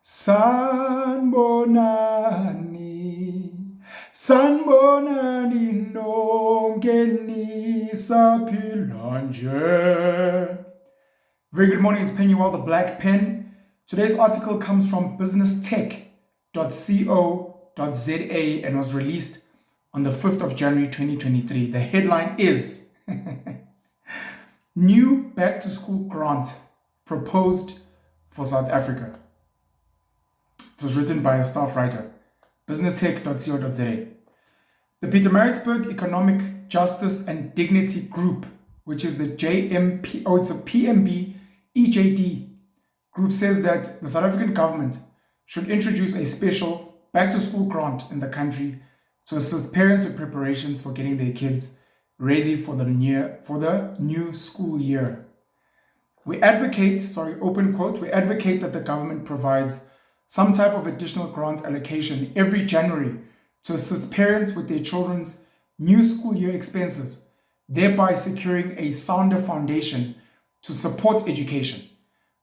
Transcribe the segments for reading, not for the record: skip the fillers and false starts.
Sanbonani, sanbonani nonke nisaphila nje. Very good morning, it's Penny the Black Pen. Today's article comes from businesstech.co.za and was released on the 5th of January 2023. The headline is New Back to School Grant Proposed for South Africa. It was written by a staff writer, businesstech.co.za. The Pietermaritzburg Economic Justice and Dignity Group, which is the PMB EJD group, says that the South African government should introduce a special back-to-school grant in the country to assist parents with preparations for getting their kids ready for the new school year. We advocate that the government provides some type of additional grant allocation every January to assist parents with their children's new school year expenses, thereby securing a sounder foundation to support education,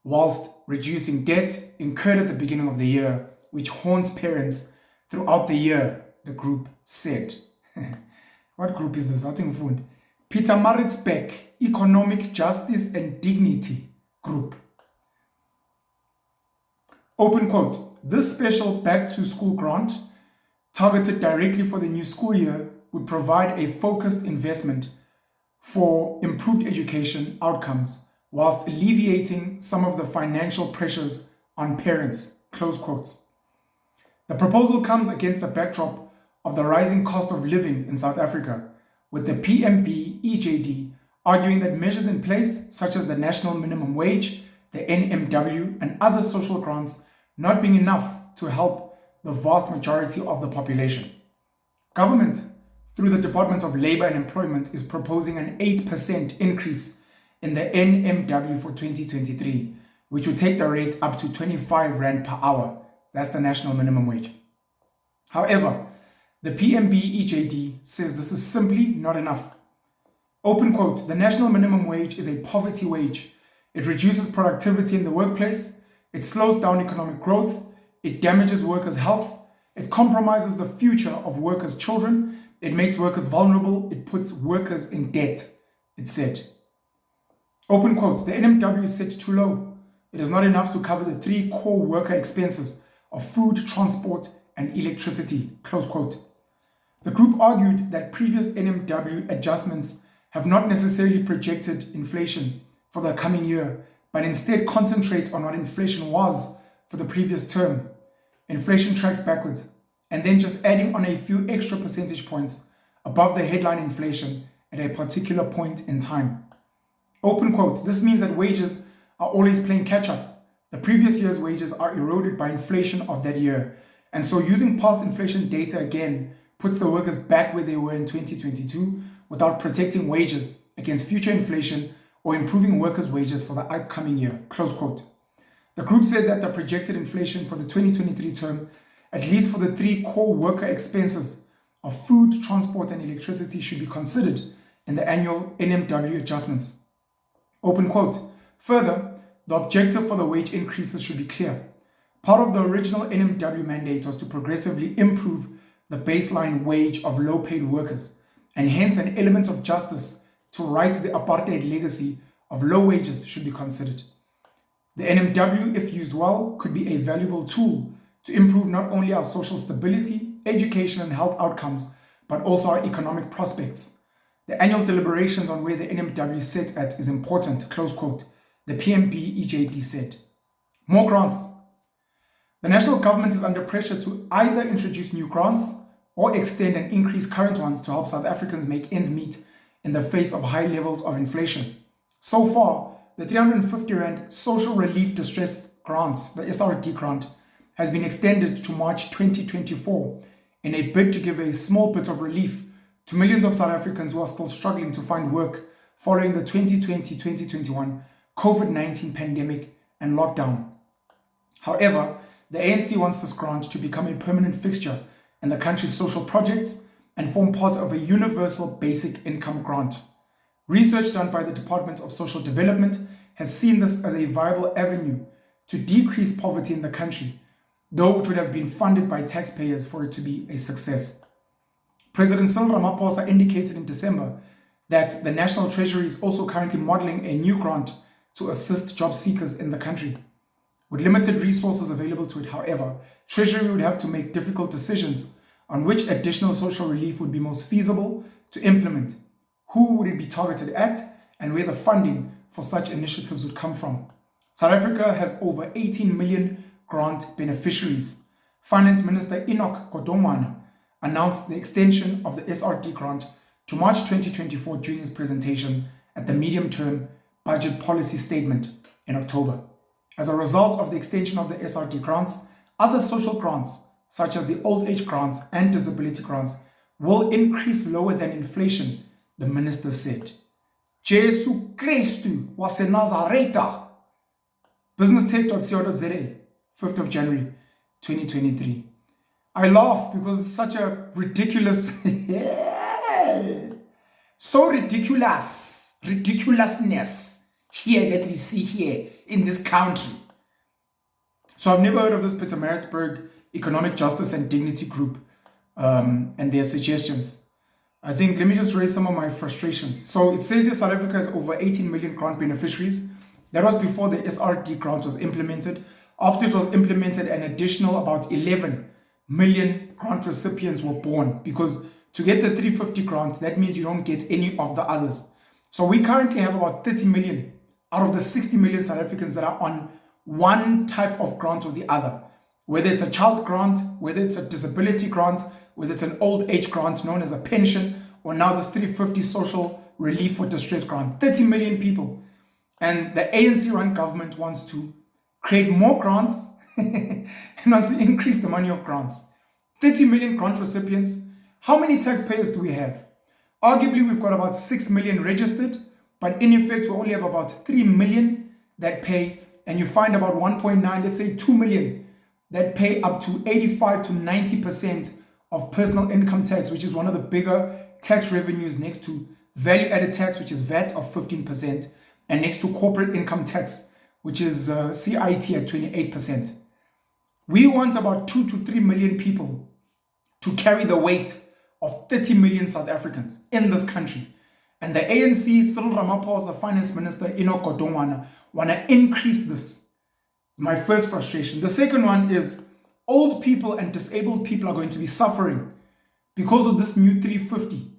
whilst reducing debt incurred at the beginning of the year, which haunts parents throughout the year, the group said. What group is this? Pietermaritzburg Economic Justice and Dignity Group. Open quote, this special back-to-school grant, targeted directly for the new school year, would provide a focused investment for improved education outcomes whilst alleviating some of the financial pressures on parents, close quotes. The proposal comes against the backdrop of the rising cost of living in South Africa, with the PMB EJD arguing that measures in place, such as the national minimum wage, the NMW, and other social grants not being enough to help the vast majority of the population. Government, through the Department of Labour and Employment, is proposing an 8% increase in the NMW for 2023, which would take the rate up to 25 Rand per hour. That's the national minimum wage. However, the PMB EJD says this is simply not enough. Open quote, the national minimum wage is a poverty wage. It reduces productivity in the workplace. It slows down economic growth. It damages workers' health. It compromises the future of workers' children. It makes workers vulnerable. It puts workers in debt, it said. Open quote, the NMW is set too low. It is not enough to cover the three core worker expenses of food, transport, and electricity, close quote. The group argued that previous NMW adjustments have not necessarily projected inflation for the coming year, but instead concentrate on what inflation was for the previous term. Inflation tracks backwards, and then just adding on a few extra percentage points above the headline inflation at a particular point in time. Open quote, this means that wages are always playing catch up. The previous year's wages are eroded by inflation of that year, and so using past inflation data again puts the workers back where they were in 2022 without protecting wages against future inflation or improving workers' wages for the upcoming year, close quote. The group said that the projected inflation for the 2023 term, at least for the three core worker expenses of food, transport, and electricity, should be considered in the annual NMW adjustments. Open quote. Further, the objective for the wage increases should be clear. Part of the original NMW mandate was to progressively improve the baseline wage of low-paid workers, and hence an element of justice to right the apartheid legacy of low wages should be considered. The NMW, if used well, could be a valuable tool to improve not only our social stability, education and health outcomes, but also our economic prospects. The annual deliberations on where the NMW sit at is important, close quote, the PMB EJD said. More grants. The national government is under pressure to either introduce new grants or extend and increase current ones to help South Africans make ends meet in the face of high levels of inflation. So far, the 350 Rand Social Relief Distress Grants, the SRD grant, has been extended to March 2024 in a bid to give a small bit of relief to millions of South Africans who are still struggling to find work following the 2020-2021 COVID-19 pandemic and lockdown. However, the ANC wants this grant to become a permanent fixture in the country's social projects and form part of a universal basic income grant. Research done by the Department of Social Development has seen this as a viable avenue to decrease poverty in the country though it would have been funded by taxpayers for it to be a success. President Cyril Ramaphosa indicated in December that the National Treasury is also currently modeling a new grant to assist job seekers in the country. With limited resources available to it, however, Treasury would have to make difficult decisions on which additional social relief would be most feasible to implement, who would it be targeted at, and where the funding for such initiatives would come from. South Africa has over 18 million grant beneficiaries. Finance Minister Enoch Godongwana announced the extension of the SRD grant to March 2024 during his presentation at the medium-term budget policy statement in October. As a result of the extension of the SRD grants, other social grants, such as the old age grants and disability grants, will increase lower than inflation, the minister said. Jesu Christu was a Nazareta. BusinessTech.co.za, 5th of January, 2023. I laugh because it's such a ridiculous, so ridiculousness here that we see here in this country. So I've never heard of this Pietermaritzburg Economic Justice and Dignity Group and their suggestions. I think, let me just raise some of my frustrations. So it says here South Africa has over 18 million grant beneficiaries. That was before the SRD grant was implemented. After it was implemented, an additional about 11 million grant recipients were born, because to get the 350 grant, that means you don't get any of the others. So we currently have about 30 million out of the 60 million South Africans that are on one type of grant or the other, whether it's a child grant, whether it's a disability grant, whether it's an old age grant known as a pension, or now this 350 social relief for distress grant. 30 million people. And the ANC-run government wants to create more grants and wants to increase the money of grants. 30 million grant recipients. How many taxpayers do we have? Arguably, we've got about 6 million registered, but in effect, we only have about 3 million that pay, and you find about 1.9, let's say 2 million that pay up to 85 to 90% of personal income tax, which is one of the bigger tax revenues next to value-added tax, which is VAT of 15%, and next to corporate income tax, which is CIT at 28%. We want about 2 to 3 million people to carry the weight of 30 million South Africans in this country. And the ANC, Cyril Ramaphosa, Finance Minister Enoch Godongwana, want to increase this. My first frustration. The second one is old people and disabled people are going to be suffering because of this new 350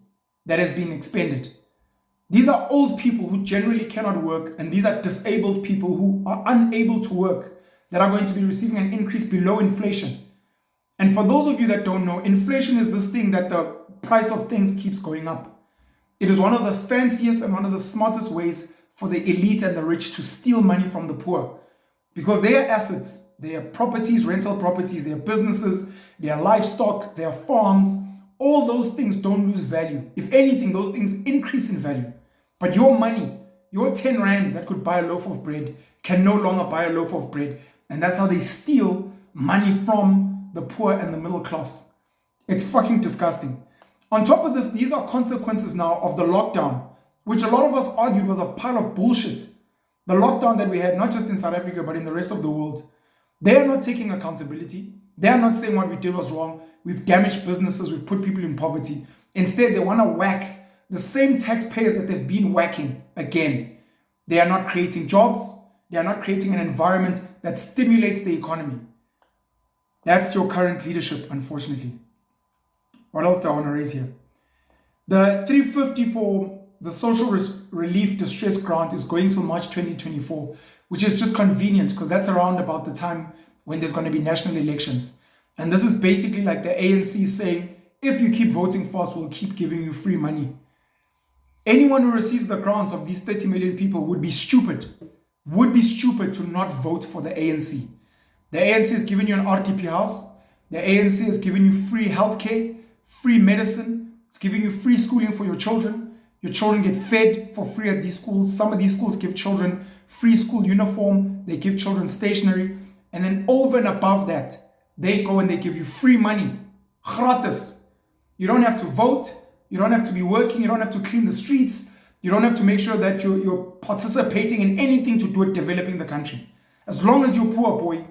that has been expended. These are old people who generally cannot work, and these are disabled people who are unable to work that are going to be receiving an increase below inflation. And for those of you that don't know, inflation is this thing that the price of things keeps going up. It is one of the fanciest and one of the smartest ways for the elite and the rich to steal money from the poor, because their assets, their properties, rental properties, their businesses, their livestock, their farms, all those things don't lose value. If anything, those things increase in value. But your money, your 10 rand that could buy a loaf of bread can no longer buy a loaf of bread. And that's how they steal money from the poor and the middle class. It's fucking disgusting. On top of this, these are consequences now of the lockdown, which a lot of us argued was a pile of bullshit. The lockdown that we had, not just in South Africa, but in the rest of the world. They are not taking accountability. They are not saying what we did was wrong. We've damaged businesses. We've put people in poverty. Instead, they want to whack the same taxpayers that they've been whacking again. They are not creating jobs. They are not creating an environment that stimulates the economy. That's your current leadership, unfortunately. What else do I want to raise here? The 350 for the social relief distress grant is going till March 2024, which is just convenient because that's around about the time when there's going to be national elections. And this is basically like the ANC saying, if you keep voting for us, we'll keep giving you free money. Anyone who receives the grants of these 30 million people would be stupid to not vote for the ANC. The ANC is giving you an RTP house. The ANC is giving you free healthcare, free medicine. It's giving you free schooling for your children. Your children get fed for free at these schools. Some of these schools give children free school uniform. They give children stationery. And then over and above that, they go and they give you free money. Gratis. You don't have to vote. You don't have to be working. You don't have to clean the streets. You don't have to make sure that you're participating in anything to do with developing the country. As long as you're poor, boy,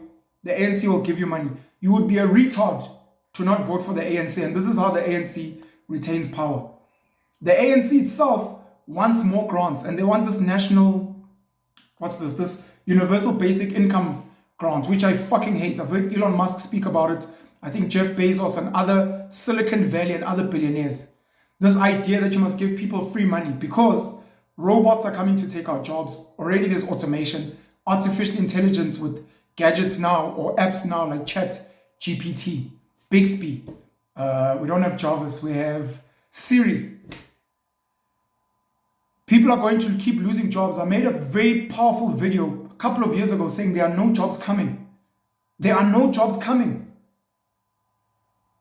the ANC will give you money. You would be a retard to not vote for the ANC, and this is how the ANC retains power. The ANC itself wants more grants, and they want this national, this universal basic income grant, which I fucking hate. I've heard Elon Musk speak about it. I think Jeff Bezos and other Silicon Valley and other billionaires. This idea that you must give people free money because robots are coming to take our jobs. Already there's automation, artificial intelligence with gadgets now or apps now like Chat GPT, Bixby. We don't have Jarvis, we have Siri. People are going to keep losing jobs. I made a very powerful video a couple of years ago saying there are no jobs coming. There are no jobs coming.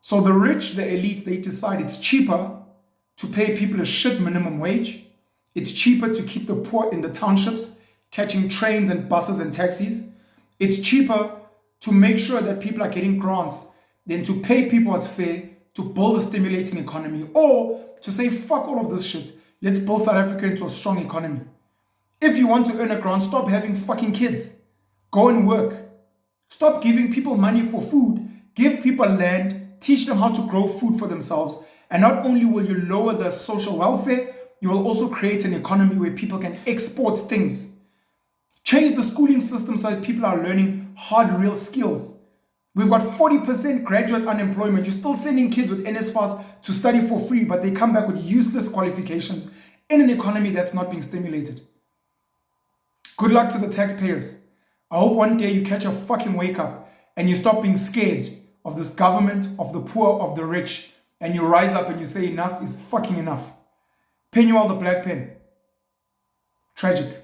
So the rich, the elite, they decide it's cheaper to pay people a shit minimum wage. It's cheaper to keep the poor in the townships, catching trains and buses and taxis. It's cheaper to make sure that people are getting grants than to pay people what's fair to build a stimulating economy, or to say, fuck all of this shit. Let's build South Africa into a strong economy. If you want to earn a grant, stop having fucking kids. Go and work. Stop giving people money for food. Give people land. Teach them how to grow food for themselves. And not only will you lower the social welfare, you will also create an economy where people can export things. Change the schooling system so that people are learning hard, real skills. We've got 40% graduate unemployment. You're still sending kids with NSFAS to study for free, but they come back with useless qualifications in an economy that's not being stimulated. Good luck to the taxpayers. I hope one day you catch a fucking wake up and you stop being scared of this government, of the poor, of the rich, and you rise up and you say enough is fucking enough. Penuel the Black Pen. Tragic.